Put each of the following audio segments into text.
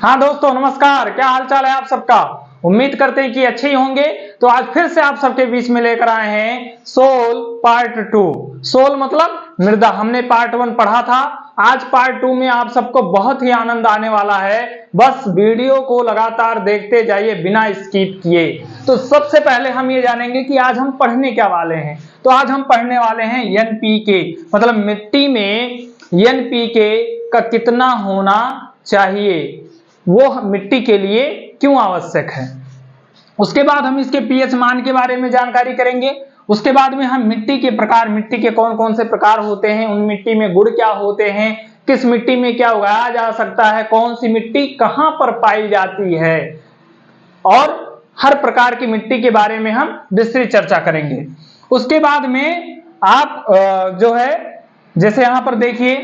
हाँ दोस्तों नमस्कार, क्या हाल चाल है आप सबका। उम्मीद करते हैं कि अच्छे ही होंगे। तो आज फिर से आप सबके बीच में लेकर आए हैं सोल पार्ट 2। सोल मतलब मृदा। हमने पार्ट 1 पढ़ा था। आज पार्ट 2 में आप सबको बहुत ही आनंद आने वाला है। बस वीडियो को लगातार देखते जाइए बिना स्किप किए। तो सबसे पहले हम ये जानेंगे कि आज हम पढ़ने क्या वाले हैं। तो आज हम पढ़ने वाले हैं एनपीके, मतलब मिट्टी में एनपीके का कितना होना चाहिए, वो मिट्टी के लिए क्यों आवश्यक है। उसके बाद हम इसके पीएच मान के बारे में जानकारी करेंगे। उसके बाद में हम मिट्टी के प्रकार, मिट्टी के कौन कौन से प्रकार होते हैं, उन मिट्टी में गुण क्या होते हैं, किस मिट्टी में क्या उगाया जा सकता है, कौन सी मिट्टी कहां पर पाई जाती है, और हर प्रकार की मिट्टी के बारे में हम विस्तृत चर्चा करेंगे। उसके बाद में आप जो है, जैसे यहां पर देखिए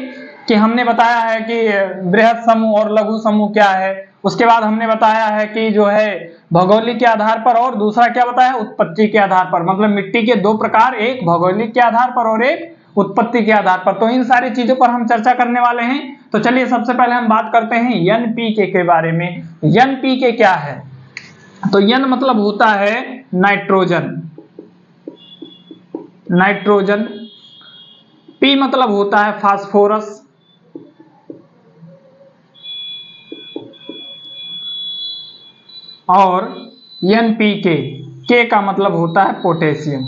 कि हमने बताया है कि बृहद समूह और लघु समूह क्या है। उसके बाद हमने बताया है कि जो है भौगोलिक के आधार पर, और दूसरा क्या बताया, उत्पत्ति के आधार पर। मतलब मिट्टी के दो प्रकार, एक भौगोलिक के आधार पर और एक उत्पत्ति के आधार पर। तो इन सारी चीजों पर हम चर्चा करने वाले हैं। तो चलिए सबसे पहले हम बात करते हैं एनपीके के बारे में। एनपीके क्या है। तो एन मतलब होता है नाइट्रोजन, नाइट्रोजन। पी मतलब होता है फास्फोरस, और एनपीके के का मतलब होता है पोटेशियम।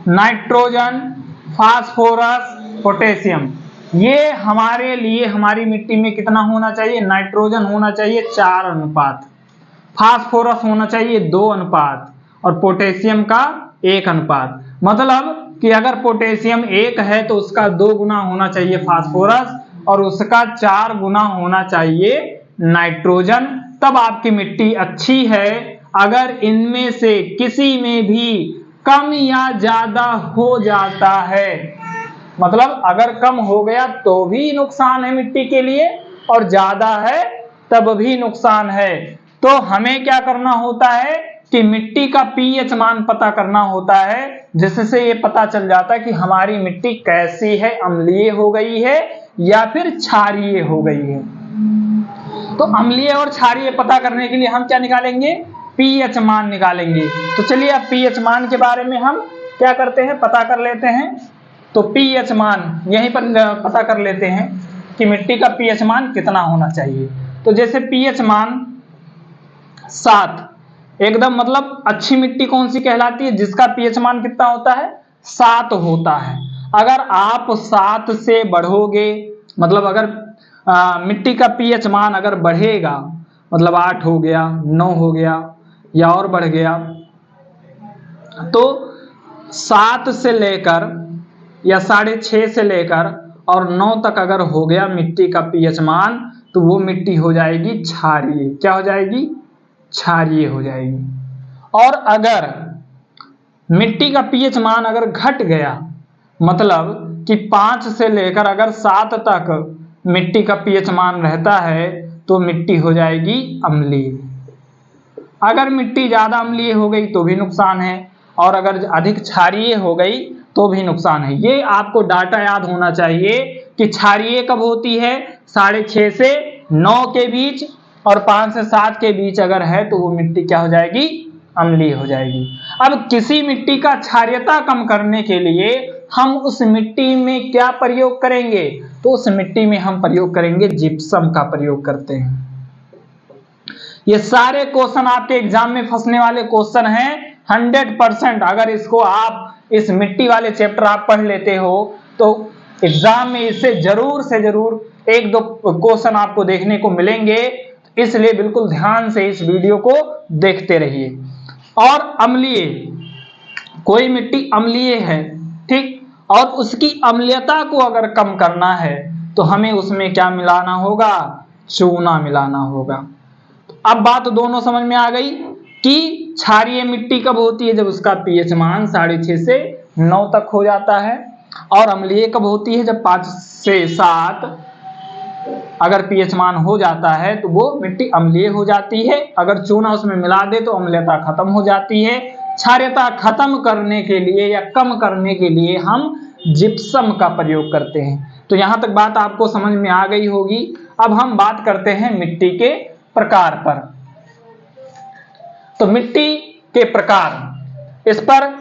नाइट्रोजन, फास्फोरस, पोटेशियम, ये हमारे लिए हमारी मिट्टी में कितना होना चाहिए। नाइट्रोजन होना चाहिए 4 अनुपात, फास्फोरस होना चाहिए 2 अनुपात, और पोटेशियम का 1 अनुपात। मतलब कि अगर पोटेशियम 1 है तो उसका 2 गुना होना चाहिए फास्फोरस, और उसका 4 गुना होना चाहिए नाइट्रोजन। तब आपकी मिट्टी अच्छी है। अगर इनमें से किसी में भी कम या ज्यादा हो जाता है, मतलब अगर कम हो गया तो भी नुकसान है मिट्टी के लिए, और ज्यादा है तब भी नुकसान है। तो हमें क्या करना होता है कि मिट्टी का पीएच मान पता करना होता है, जिससे ये पता चल जाता है कि हमारी मिट्टी कैसी है, अम्लीय हो गई है या फिर क्षारीय हो गई है। तो अम्लीय और क्षारीय पता करने के लिए हम क्या निकालेंगे, पीएच मान निकालेंगे। तो चलिए अब पीएच मान के बारे में हम क्या करते हैं, पता कर लेते हैं। तो पीएच मान यहीं पर पता कर लेते हैं कि मिट्टी का पीएच मान कितना होना चाहिए। तो जैसे पीएच मान 7 एकदम, मतलब अच्छी मिट्टी कौन सी कहलाती है, जिसका पीएच मान कितना होता है, 7 होता है। अगर आप 7 से बढ़ोगे, मतलब अगर मिट्टी का पीएच मान अगर बढ़ेगा, मतलब 8 हो गया, 9 हो गया या और बढ़ गया, तो 7 से लेकर या 6.5 से लेकर और 9 तक अगर हो गया मिट्टी का पीएच मान, तो वो मिट्टी हो जाएगी क्षारीय। क्या हो जाएगी, क्षारीय हो जाएगी। और अगर मिट्टी का पीएच मान अगर घट गया, मतलब कि 5 से लेकर अगर 7 तक मिट्टी का पीएच मान रहता है, तो मिट्टी हो जाएगी अम्लीय। अगर मिट्टी ज्यादा अम्लीय हो गई तो भी नुकसान है, और अगर अधिक क्षारीय हो गई तो भी नुकसान है। ये आपको डाटा याद होना चाहिए कि क्षारीय कब होती है, 6.5 से 9 के बीच, और 5 से 7 के बीच अगर है तो वो मिट्टी क्या हो जाएगी, अम्लीय हो जाएगी। अब किसी मिट्टी का क्षारीयता कम करने के लिए हम उस मिट्टी में क्या प्रयोग करेंगे, तो उस मिट्टी में हम प्रयोग करेंगे जिप्सम का प्रयोग करते हैं। ये सारे क्वेश्चन आपके एग्जाम में फंसने वाले क्वेश्चन हैं 100%। अगर इसको आप इस मिट्टी वाले चैप्टर आप पढ़ लेते हो तो एग्जाम में इससे जरूर से जरूर 1-2 क्वेश्चन आपको देखने को मिलेंगे। इसलिए बिल्कुल ध्यान से इस वीडियो को देखते रहिए। और अम्लीय, कोई मिट्टी अम्लीय है, ठीक, और उसकी अम्लीयता को अगर कम करना है तो हमें उसमें क्या मिलाना होगा, चूना मिलाना होगा। अब बात दोनों समझ में आ गई कि क्षारीय मिट्टी कब होती है, जब उसका पीएच मान 6.5 से 9 तक हो जाता है, और अम्लीय कब होती है, जब 5 से 7 अगर पीएच मान हो जाता है तो वो मिट्टी अम्लीय हो जाती है। अगर चूना उसमें मिला दे तो अम्लीयता खत्म हो जाती है। क्षारीयता खत्म करने के लिए या कम करने के लिए हम जिप्सम का प्रयोग करते हैं। तो यहां तक बात आपको समझ में आ गई होगी। अब हम बात करते हैं मिट्टी के प्रकार पर। तो मिट्टी के प्रकार, इस पर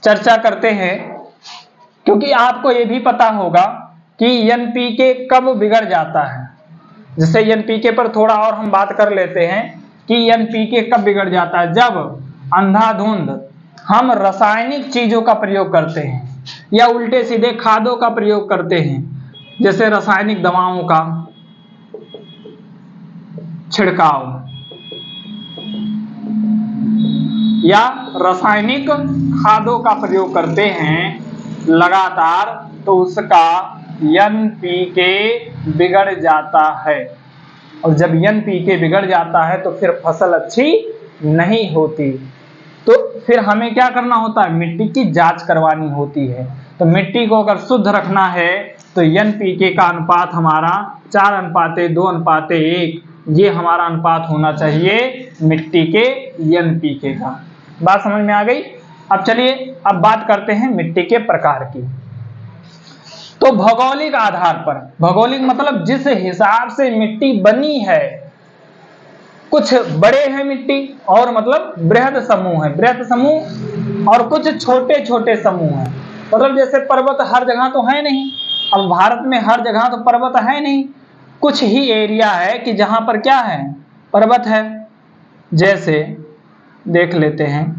चर्चा करते हैं, क्योंकि आपको यह भी पता होगा कि एनपीके कब बिगड़ जाता है। जैसे एनपीके पर थोड़ा और हम बात कर लेते हैं कि एनपीके कब बिगड़ जाता है। जब अंधाधुंध हम रासायनिक चीजों का प्रयोग करते हैं या उल्टे सीधे खादों का प्रयोग करते हैं, जैसे रासायनिक दवाओं का छिड़काव या रासायनिक खादों का प्रयोग करते हैं लगातार, तो उसका एनपीके बिगड़ जाता है। और जब एनपीके बिगड़ जाता है तो फिर फसल अच्छी नहीं होती। तो फिर हमें क्या करना होता है, मिट्टी की जांच करवानी होती है। तो मिट्टी को अगर शुद्ध रखना है तो एनपीके का अनुपात हमारा 4:2:1, ये हमारा अनुपात होना चाहिए मिट्टी के एनपीके का। बात समझ में आ गई। अब चलिए अब बात करते हैं मिट्टी के प्रकार की। तो भौगोलिक आधार पर, भौगोलिक मतलब जिस हिसाब से मिट्टी बनी है, कुछ बड़े हैं मिट्टी और मतलब बृहद समूह है, बृहद समूह, और कुछ छोटे छोटे समूह हैं। मतलब जैसे पर्वत हर जगह तो है नहीं, अब भारत में हर जगह तो पर्वत है नहीं, कुछ ही एरिया है कि जहां पर क्या है, पर्वत है। जैसे देख लेते हैं,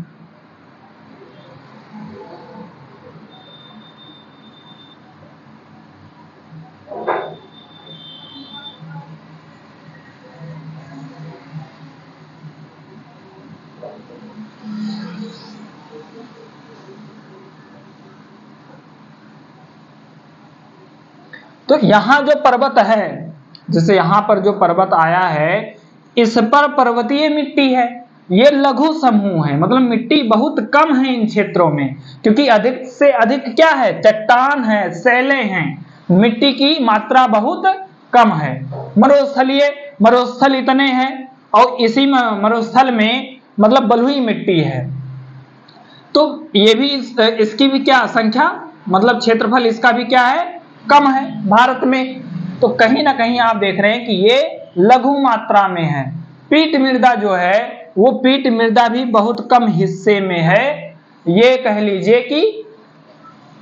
तो यहां जो पर्वत है, जैसे यहां पर जो पर्वत आया है, इस पर पर्वतीय मिट्टी है। ये लघु समूह है, मतलब मिट्टी बहुत कम है इन क्षेत्रों में, क्योंकि अधिक से अधिक क्या है, चट्टान है, सैले हैं, मिट्टी की मात्रा बहुत कम है। मरुस्थलीय, मरुस्थल इतने हैं और इसी मरुस्थल में मतलब बलुई मिट्टी है। तो ये भी इसकी भी क्या संख्या, मतलब क्षेत्रफल इसका भी क्या है, कम है भारत में। तो कहीं ना कहीं आप देख रहे हैं कि ये लघु मात्रा में है। पीट मृदा जो है वो पीट मृदा भी बहुत कम हिस्से में है, ये कह लीजिए कि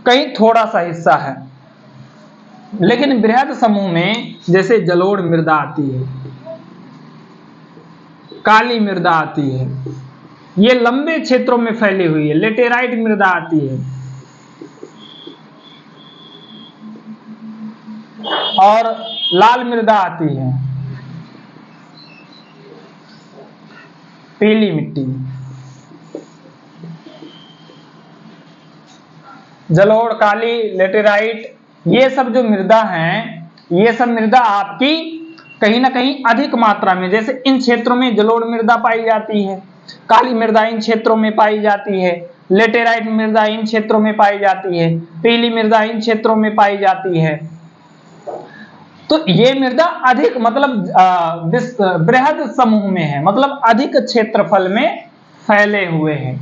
कहीं थोड़ा सा हिस्सा है। लेकिन बृहद समूह में जैसे जलोढ़ मृदा आती है, काली मृदा आती है, ये लंबे क्षेत्रों में फैली हुई है, लेटेराइट मृदा आती है, और लाल मृदा आती है, पीली मिट्टी। जलोढ़, काली, लेटेराइट, ये सब जो मृदा हैं, ये सब मृदा आपकी कहीं ना कहीं अधिक मात्रा में, जैसे इन क्षेत्रों में जलोढ़ मृदा पाई जाती है, काली मृदा इन क्षेत्रों में पाई जाती है, लेटेराइट मृदा इन क्षेत्रों में पाई जाती है, पीली मृदा इन क्षेत्रों में पाई जाती है। तो ये मृदा अधिक मतलब बृहद समूह में है, मतलब अधिक क्षेत्रफल में फैले हुए हैं।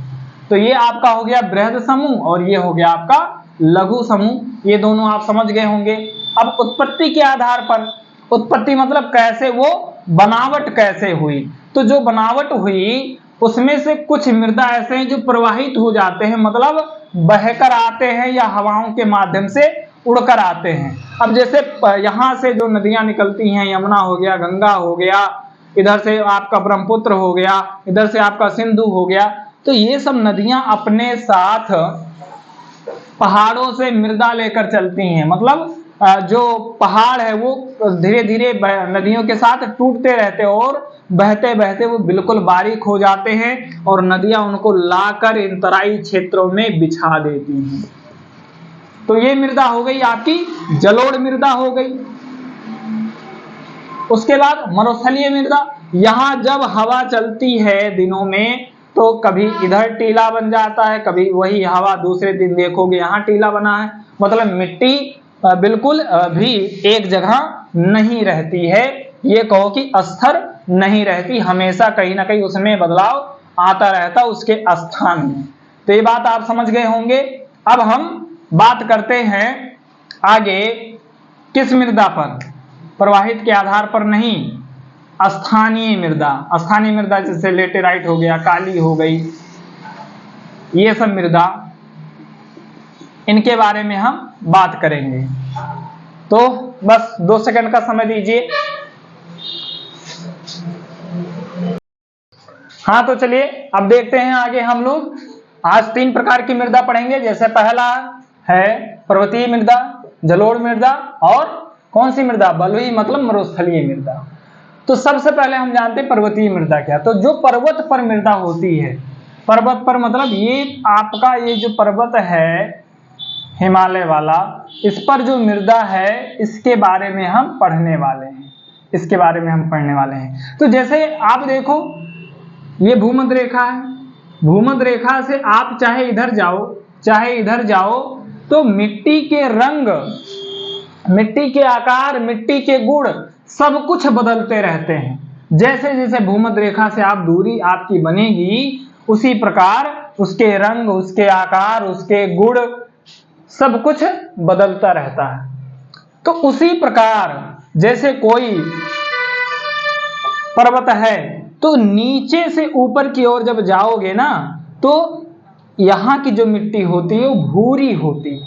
तो ये आपका हो गया बृहद समूह और ये हो गया आपका लघु समूह। ये दोनों आप समझ गए होंगे। अब उत्पत्ति के आधार पर, उत्पत्ति मतलब कैसे वो बनावट कैसे हुई, तो जो बनावट हुई उसमें से कुछ मृदा ऐसे हैं जो प्रवाहित हो जाते हैं, मतलब बहकर आते हैं या हवाओं के माध्यम से उड़कर आते हैं। अब जैसे यहाँ से जो नदियां निकलती हैं, यमुना हो गया, गंगा हो गया, इधर से आपका ब्रह्मपुत्र हो गया, इधर से आपका सिंधु हो गया, तो ये सब नदियां अपने साथ पहाड़ों से मृदा लेकर चलती हैं। मतलब जो पहाड़ है वो धीरे धीरे नदियों के साथ टूटते रहते हैं और बहते बहते वो बिल्कुल बारीक हो जाते हैं और नदियां उनको लाकर इन तराई क्षेत्रों में बिछा देती हैं। तो ये मृदा हो गई आपकी जलोढ़ मृदा हो गई। उसके बाद मरुस्थलीय मृदा, यहां जब हवा चलती है दिनों में तो कभी इधर टीला बन जाता है, कभी वही हवा दूसरे दिन देखोगे यहाँ टीला बना है, मतलब मिट्टी बिल्कुल भी एक जगह नहीं रहती है, ये कहो कि अस्थिर नहीं रहती, हमेशा कहीं ना कहीं उसमें बदलाव आता रहता उसके स्थान में। तो ये बात आप समझ गए होंगे। अब हम बात करते हैं आगे किस मृदा पर, प्रवाहित के आधार पर नहीं, स्थानीय मृदा। स्थानीय मृदा जैसे लेटेराइट हो गया, काली हो गई, ये सब मृदा, इनके बारे में हम बात करेंगे। तो बस 2 सेकंड का समय दीजिए। हाँ तो चलिए अब देखते हैं आगे हम लोग। आज 3 प्रकार की मृदा पढ़ेंगे। जैसे पहला है पर्वतीय मृदा, जलोढ़ मृदा और कौन सी मृदा, बलुई मतलब मरुस्थलीय मृदा। तो सबसे पहले हम जानते हैं पर्वतीय मृदा क्या। तो जो पर्वत पर मृदा होती है, पर्वत पर मतलब ये आपका ये जो पर्वत है हिमालय वाला, इस पर जो मृदा है इसके बारे में हम पढ़ने वाले हैं, इसके बारे में हम पढ़ने वाले हैं। तो जैसे आप देखो ये भूमध्य रेखा है, भूमध्य रेखा से आप चाहे इधर जाओ चाहे इधर जाओ तो मिट्टी के रंग, मिट्टी के आकार, मिट्टी के गुण सब कुछ बदलते रहते हैं। जैसे जैसे भूमध्य रेखा से आप दूरी आपकी बनेगी उसी प्रकार उसके रंग, उसके आकार, उसके गुण सब कुछ बदलता रहता है। तो उसी प्रकार जैसे कोई पर्वत है तो नीचे से ऊपर की ओर जब जाओगे ना तो यहाँ की जो मिट्टी होती है वो भूरी होती है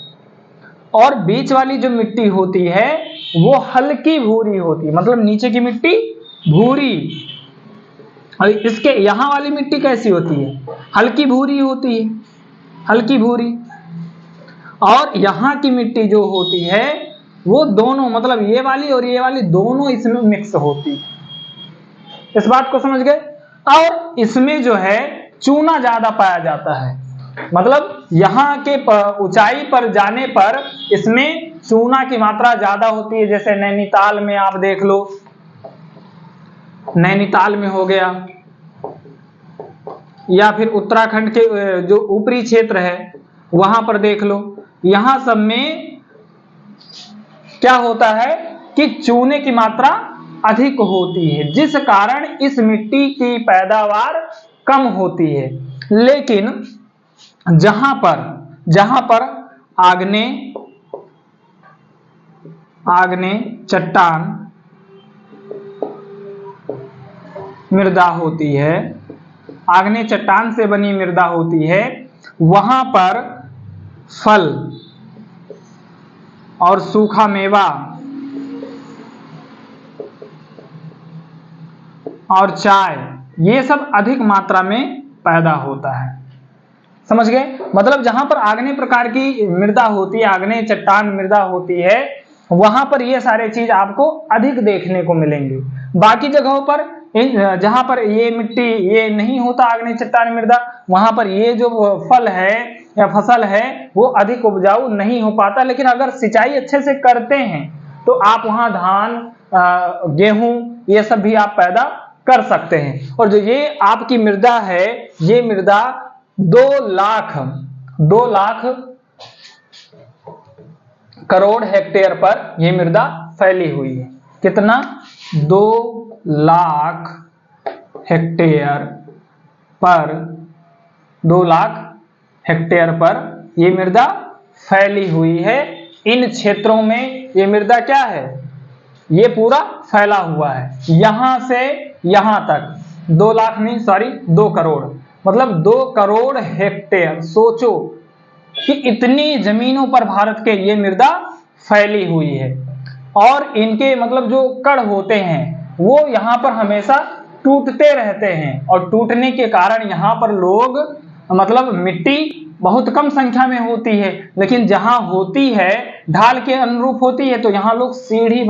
और बीच वाली जो मिट्टी होती है वो हल्की भूरी होती है, मतलब नीचे की मिट्टी भूरी और इसके यहाँ वाली मिट्टी कैसी होती है, हल्की भूरी होती है, हल्की भूरी। और यहाँ की मिट्टी जो होती है वो दोनों मतलब ये वाली और ये वाली दोनों इसमें मिक्स होती है। इस बात को समझ गए। और इसमें जो है चूना ज्यादा पाया जाता है, मतलब यहाँ के ऊंचाई पर जाने पर इसमें चूना की मात्रा ज्यादा होती है। जैसे नैनीताल में आप देख लो, नैनीताल में हो गया या फिर उत्तराखंड के जो ऊपरी क्षेत्र है वहां पर देख लो, यहां सब में क्या होता है कि चूने की मात्रा अधिक होती है, जिस कारण इस मिट्टी की पैदावार कम होती है। लेकिन जहां पर आग्नेय चट्टान मृदा होती है, आग्नेय चट्टान से बनी मृदा होती है, वहां पर फल और सूखा मेवा और चाय ये सब अधिक मात्रा में पैदा होता है। समझ गए। मतलब जहां पर आग्नेय प्रकार की मृदा होती है, आग्नेय चट्टान मृदा होती है, वहां पर ये सारे चीज आपको अधिक देखने को मिलेंगे। बाकी जगहों पर जहां पर ये मिट्टी ये नहीं होता आग्नेय चट्टान मृदा, वहां पर ये जो फल है या फसल है वो अधिक उपजाऊ नहीं हो पाता। लेकिन अगर सिंचाई अच्छे से करते हैं तो आप वहां धान, गेहूं ये सब भी आप पैदा कर सकते हैं। और जो ये आपकी मृदा है, ये मृदा 2 लाख करोड़ हेक्टेयर पर यह मृदा फैली हुई है। कितना? 2 लाख हेक्टेयर पर, 2 लाख हेक्टेयर पर यह मृदा फैली हुई है। इन क्षेत्रों में ये मृदा क्या है, ये पूरा फैला हुआ है, यहां से यहां तक 2 लाख नहीं, सॉरी 2 करोड़, मतलब 2 करोड़ हेक्टेयर। सोचो कि इतनी जमीनों पर भारत के ये मृदा फैली हुई है। और इनके मतलब जो कण होते हैं वो यहाँ पर हमेशा टूटते रहते हैं, और टूटने के कारण यहाँ पर लोग मतलब मिट्टी बहुत कम संख्या में होती है, लेकिन जहां होती है ढाल के अनुरूप होती है तो यहाँ लोग सीढ़ी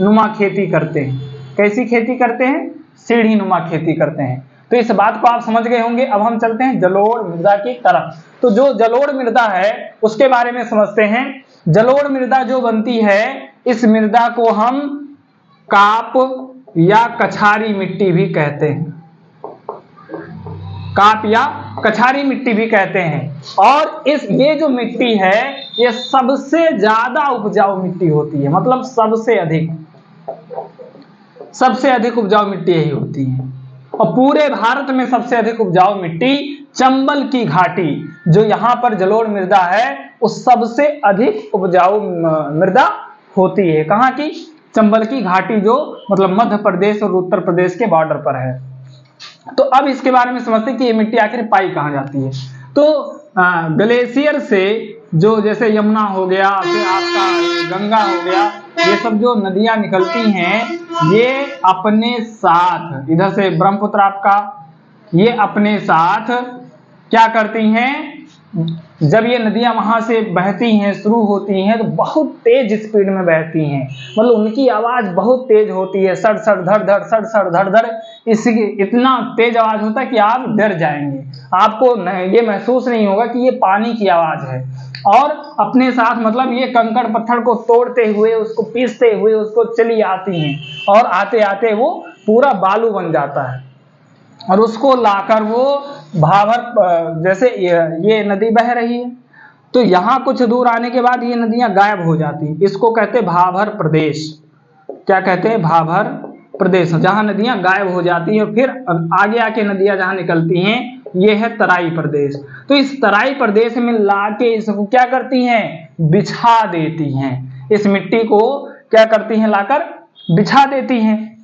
नुमा खेती करते हैं। कैसी खेती करते हैं? सीढ़ी नुमा खेती करते हैं। तो इस बात को आप समझ गए होंगे। अब हम चलते हैं जलोढ़ मृदा की तरफ। तो जो जलोढ़ मृदा है उसके बारे में समझते हैं। जलोढ़ मृदा जो बनती है, इस मृदा को हम काप या कछारी मिट्टी भी कहते हैं, काप या कछारी मिट्टी भी कहते हैं। और ये जो मिट्टी है ये सबसे ज्यादा उपजाऊ मिट्टी होती है, मतलब सबसे अधिक उपजाऊ मिट्टी यही होती है। और पूरे भारत में सबसे अधिक उपजाऊ मिट्टी चंबल की घाटी, जो यहाँ पर जलोढ़ मृदा है वो सबसे अधिक उपजाऊ मृदा होती है। कहाँ की? चंबल की घाटी, जो मतलब मध्य प्रदेश और उत्तर प्रदेश के बॉर्डर पर है। तो अब इसके बारे में समझते हैं कि ये मिट्टी आखिर पाई कहाँ जाती है। तो ग्लेशियर से जो जैसे यमुना हो गया, फिर आपका गंगा हो गया, ये सब जो नदियां निकलती हैं ये अपने साथ, इधर से ब्रह्मपुत्र आपका, ये अपने साथ क्या करती हैं, जब ये नदियां वहां से बहती हैं, शुरू होती हैं, तो बहुत तेज स्पीड में बहती हैं। मतलब उनकी आवाज बहुत तेज होती है, सड़ सड़ धड़ धड़, सड़ सड़ धड़ धड़, इसकी इतना तेज आवाज होता है कि आप डर जाएंगे, आपको ये महसूस नहीं होगा कि ये पानी की आवाज है। और अपने साथ मतलब ये कंकड़ पत्थर को तोड़ते हुए, उसको पीसते हुए उसको चली आती हैं, और आते आते वो पूरा बालू बन जाता है, और उसको लाकर वो भाभर, जैसे ये नदी बह रही है तो यहाँ कुछ दूर आने के बाद ये नदियां गायब हो जाती हैं। इसको कहते हैं भाभर प्रदेश। क्या कहते हैं? भाभर प्रदेश, जहाँ नदियां गायब हो जाती हैं। फिर आगे आके नदियां जहाँ निकलती हैं ये है तराई प्रदेश। तो इस तराई प्रदेश में लाके इसको क्या करती हैं? बिछा देती हैं। इस मिट्टी को क्या करती हैं? लाकर बिछा देती हैं।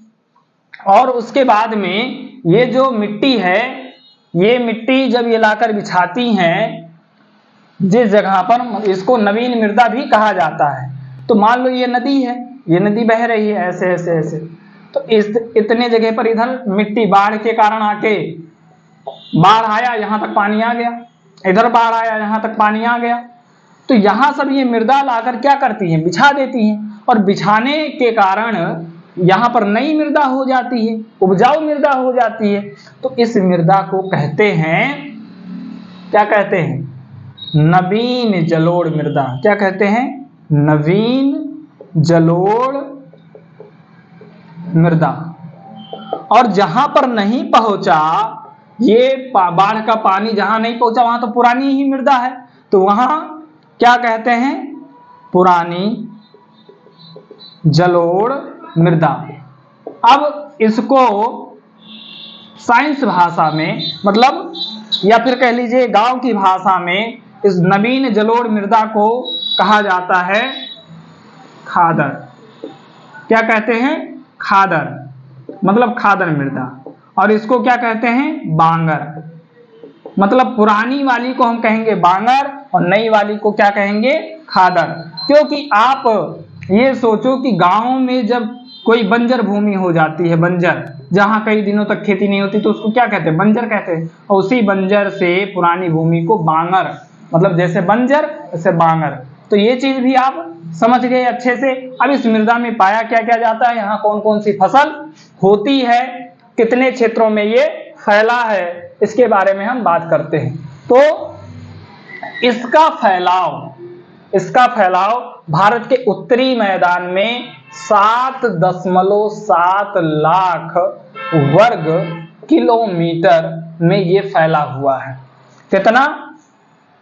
और उसके बाद में ये जो मिट्टी है, ये मिट्टी जब ये लाकर बिछाती हैं जिस जगह पर, इसको नवीन मृदा भी कहा जाता है। तो मान लो ये नदी है, ये नदी बह रही है ऐसे ऐसे ऐसे, तो इस इतने जगह पर इधर मिट्टी बाढ़ के कारण आके, बाढ़ आया यहाँ तक पानी आ गया, इधर बाढ़ आया यहाँ तक पानी आ गया, तो यहाँ सब ये मृदा लाकर क्या करती हैं? बिछा देती हैं। और बिछाने के कारण यहाँ पर नई मृदा हो जाती है, उपजाऊ मृदा हो जाती है। तो इस मृदा को कहते हैं, क्या कहते हैं? नवीन जलोढ़ मृदा। क्या कहते हैं? नवीन जलोढ़ मृदा। और जहां पर नहीं पहुंचा ये बाढ़ का पानी, जहां नहीं पहुंचा वहां तो पुरानी ही मृदा है, तो वहां क्या कहते हैं? पुरानी जलोढ़ मृदा। अब इसको साइंस भाषा में, मतलब या फिर कह लीजिए गांव की भाषा में, इस नवीन जलोढ़ मृदा को कहा जाता है खादर। क्या कहते हैं? खादर, मतलब खादर मृदा। और इसको क्या कहते हैं? बांगर। मतलब पुरानी वाली को हम कहेंगे बांगर और नई वाली को क्या कहेंगे? खादर। क्योंकि आप ये सोचो कि गांव में जब कोई बंजर भूमि हो जाती है, बंजर, जहां कई दिनों तक खेती नहीं होती, तो उसको क्या कहते हैं? बंजर कहते हैं। और उसी बंजर से पुरानी भूमि को बांगर, मतलब जैसे बंजर वैसे बांगर। तो ये चीज भी आप समझ गए अच्छे से। अब इस मृदा में पाया क्या क्या जाता है, यहाँ कौन कौन सी फसल होती है, कितने क्षेत्रों में ये फैला है, इसके बारे में हम बात करते हैं। तो इसका फैलाव भारत के उत्तरी मैदान में 7.7 लाख वर्ग किलोमीटर में ये फैला हुआ है। कितना?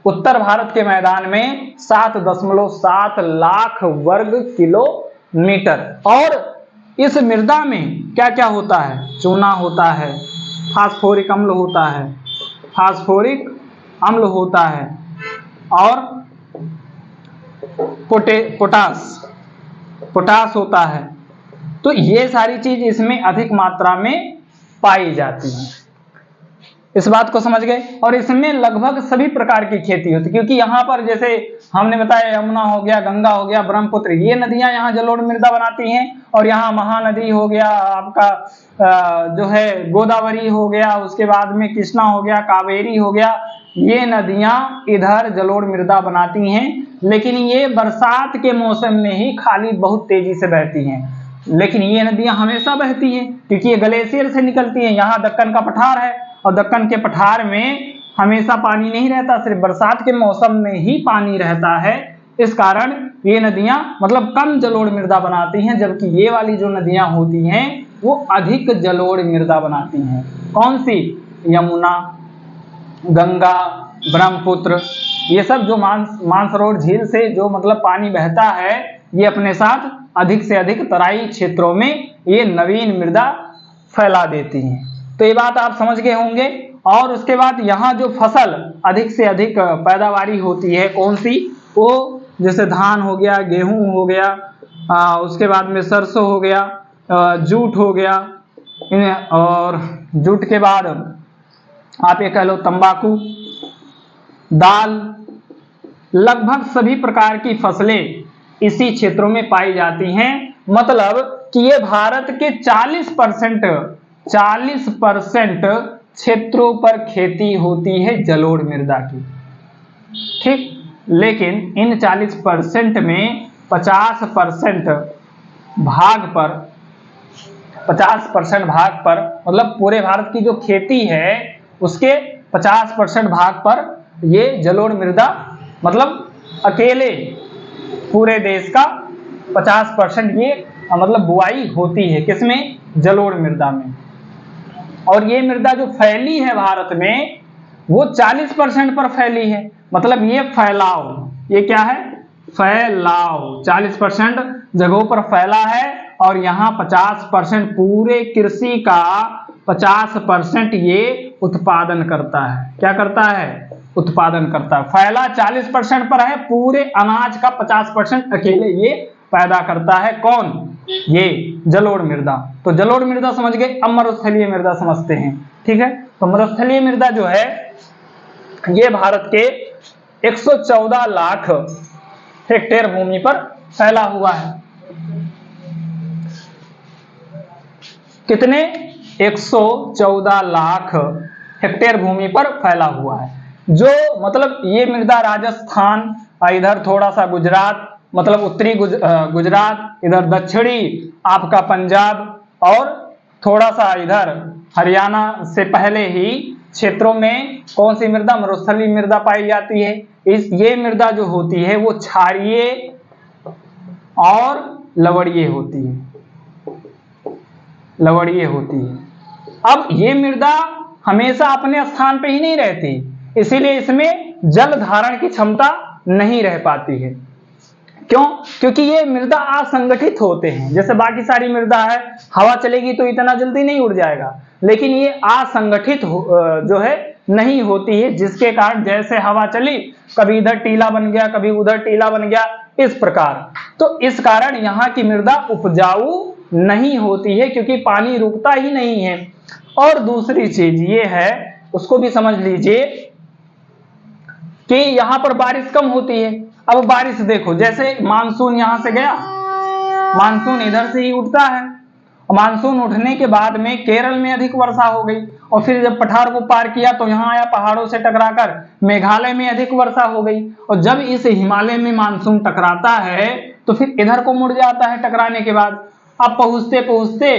उत्तर भारत के मैदान में 7.7 लाख वर्ग किलोमीटर। और इस मृदा में क्या क्या होता है? चूना होता है, फास्फोरिक अम्ल होता है, फास्फोरिक अम्ल होता है, और पोटास होता है। तो ये सारी चीज इसमें अधिक मात्रा में पाई जाती है। इस बात को समझ गए। और इसमें लगभग सभी प्रकार की खेती होती है, क्योंकि यहाँ पर जैसे हमने बताया यमुना हो गया, गंगा हो गया, ब्रह्मपुत्र, ये नदियां यहाँ जलोढ़ मृदा बनाती हैं। और यहाँ महानदी हो गया आपका, जो है गोदावरी हो गया, उसके बाद में कृष्णा हो गया, कावेरी हो गया, ये नदियां इधर जलोढ़ मृदा बनाती हैं। लेकिन ये बरसात के मौसम में ही खाली बहुत तेजी से बहती हैं। लेकिन ये नदियां हमेशा बहती हैं क्योंकि ये ग्लेशियर से निकलती हैं। यहाँ दक्कन का पठार है और दक्कन के पठार में हमेशा पानी नहीं रहता, सिर्फ बरसात के मौसम में ही पानी रहता है। इस कारण ये नदियां मतलब कम जलोढ़ मृदा बनाती हैं, जबकि ये वाली जो नदियां होती हैं वो अधिक जलोढ़ मृदा बनाती हैं। कौन सी? यमुना, गंगा, ब्रह्मपुत्र, ये सब जो मानसरोवर झील से जो मतलब पानी बहता है, ये अपने साथ अधिक से अधिक तराई क्षेत्रों में ये नवीन मृदा फैला देती हैं। तो ये बात आप समझ गए होंगे। और उसके बाद यहाँ जो फसल अधिक से अधिक पैदावारी होती है कौन सी, वो जैसे धान हो गया, गेहूं हो गया, उसके बाद में सरसों हो गया, जूट हो गया, और जूट के बाद आप ये कह लो तंबाकू, दाल, लगभग सभी प्रकार की फसलें इसी क्षेत्रों में पाई जाती हैं। मतलब कि ये भारत के 40% क्षेत्रों पर खेती होती है जलोढ़ मृदा की, ठीक। लेकिन इन 40% में 50% भाग पर मतलब पूरे भारत की जो खेती है उसके 50% भाग पर ये जलोढ़ मृदा, मतलब अकेले पूरे देश का 50% ये मतलब बुआई होती है, किसमें, जलोढ़ मृदा में। और ये मृदा जो फैली है भारत में वो 40% पर फैली है, मतलब ये फैलाव, ये क्या है, फैलाव 40% जगहों पर फैला है। और यहाँ 50% पूरे कृषि का 50% ये उत्पादन करता है। क्या करता है, उत्पादन करता है। फैला 40% पर है, पूरे अनाज का 50% अकेले ये पैदा करता है। कौन, ये जलोढ़ मृदा। तो जलोढ़ मृदा समझ गए, अब मरुस्थलीय मृदा समझते हैं, ठीक है। तो मरुस्थलीय मृदा जो है ये भारत के 114 लाख हेक्टेयर भूमि पर फैला हुआ है। कितने, 114 लाख हेक्टेयर भूमि पर फैला हुआ है। जो मतलब ये मृदा राजस्थान, इधर थोड़ा सा गुजरात, मतलब उत्तरी गुजरात, इधर दक्षिणी आपका पंजाब, और थोड़ा सा इधर हरियाणा से पहले ही क्षेत्रों में कौन सी मृदा, मरुस्थलीय मृदा पाई जाती है। ये मृदा जो होती है वो क्षारीय और लवणीय होती है, लवणीय होती है। अब ये मृदा हमेशा अपने स्थान पे ही नहीं रहती, इसीलिए इसमें जल धारण की क्षमता नहीं रह पाती है। क्यों, क्योंकि ये मृदा असंगठित होते हैं। जैसे बाकी सारी मृदा है, हवा चलेगी तो इतना जल्दी नहीं उड़ जाएगा, लेकिन ये असंगठित जो है नहीं होती है, जिसके कारण जैसे हवा चली कभी इधर टीला बन गया, कभी उधर टीला बन गया, इस प्रकार। तो इस कारण यहाँ की मृदा उपजाऊ नहीं होती है, क्योंकि पानी रुकता ही नहीं है। और दूसरी चीज ये है, उसको भी समझ लीजिए कि यहाँ पर बारिश कम होती है। अब बारिश देखो, जैसे मानसून यहाँ से गया, मानसून इधर से ही उठता है, मानसून उठने के बाद में केरल में अधिक वर्षा हो गई, और फिर जब पठार को पार किया तो यहाँ आया, पहाड़ों से टकराकर मेघालय में अधिक वर्षा हो गई। और जब इस हिमालय में मानसून टकराता है तो फिर इधर को मुड़ जाता है, टकराने के बाद अब पहुंचते पहुंचते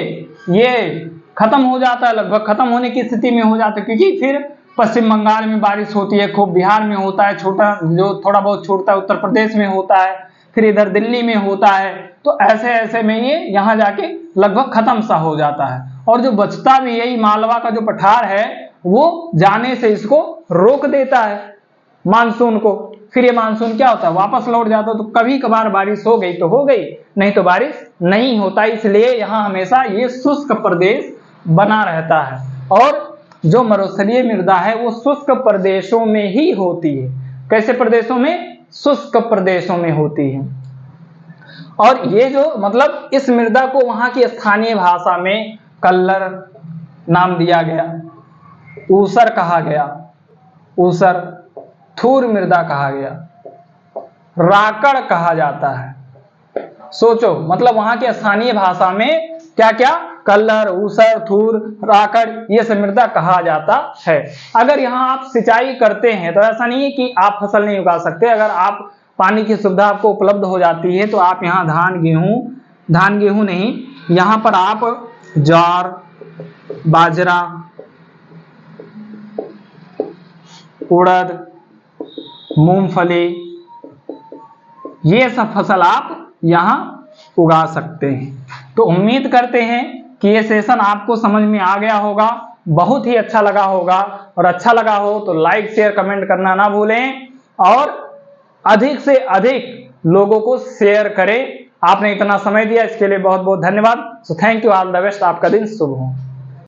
ये खत्म हो जाता है, लगभग खत्म होने की स्थिति में हो जाता है, क्योंकि फिर पश्चिम बंगाल में बारिश होती है खूब, बिहार में होता है, छोटा जो थोड़ा बहुत छूटता है उत्तर प्रदेश में होता है, फिर इधर दिल्ली में होता है। तो ऐसे ऐसे में ये यहाँ जाके लगभग खत्म सा हो जाता है। और जो बचता भी यही मालवा का जो पठार है वो जाने से इसको रोक देता है मानसून को। फिर ये मानसून क्या होता है, वापस लौट जाता है। तो कभी कभार बारिश हो गई तो हो गई, नहीं तो बारिश नहीं होता। इसलिए यहाँ हमेशा ये शुष्क प्रदेश बना रहता है। और जो मरुस्थलीय मृदा है वो शुष्क प्रदेशों में ही होती है। कैसे प्रदेशों में, शुष्क प्रदेशों में होती है। और ये जो मतलब इस मृदा को वहां की स्थानीय भाषा में कल्लर नाम दिया गया, ऊसर कहा गया, ऊसर, थूर मृदा कहा गया, राकड़ कहा जाता है। सोचो, मतलब वहां की स्थानीय भाषा में क्या क्या, कल्लर, ऊसर, थूर, राकड़, ये सब मृदा कहा जाता है। अगर यहाँ आप सिंचाई करते हैं तो ऐसा नहीं है कि आप फसल नहीं उगा सकते। अगर आप पानी की सुविधा आपको उपलब्ध हो जाती है तो आप यहाँ धान गेहूं नहीं, यहाँ पर आप ज्वार, बाजरा, उड़द, मूंगफली, ये सब फसल आप यहाँ उगा सकते हैं। तो उम्मीद करते हैं कि ये सेशन आपको समझ में आ गया होगा, बहुत ही अच्छा लगा होगा। और अच्छा लगा हो तो लाइक, शेयर, कमेंट करना ना भूलें, और अधिक से अधिक लोगों को शेयर करें। आपने इतना समय दिया इसके लिए बहुत बहुत धन्यवाद। So thank you, all the best, आपका दिन शुभ हो।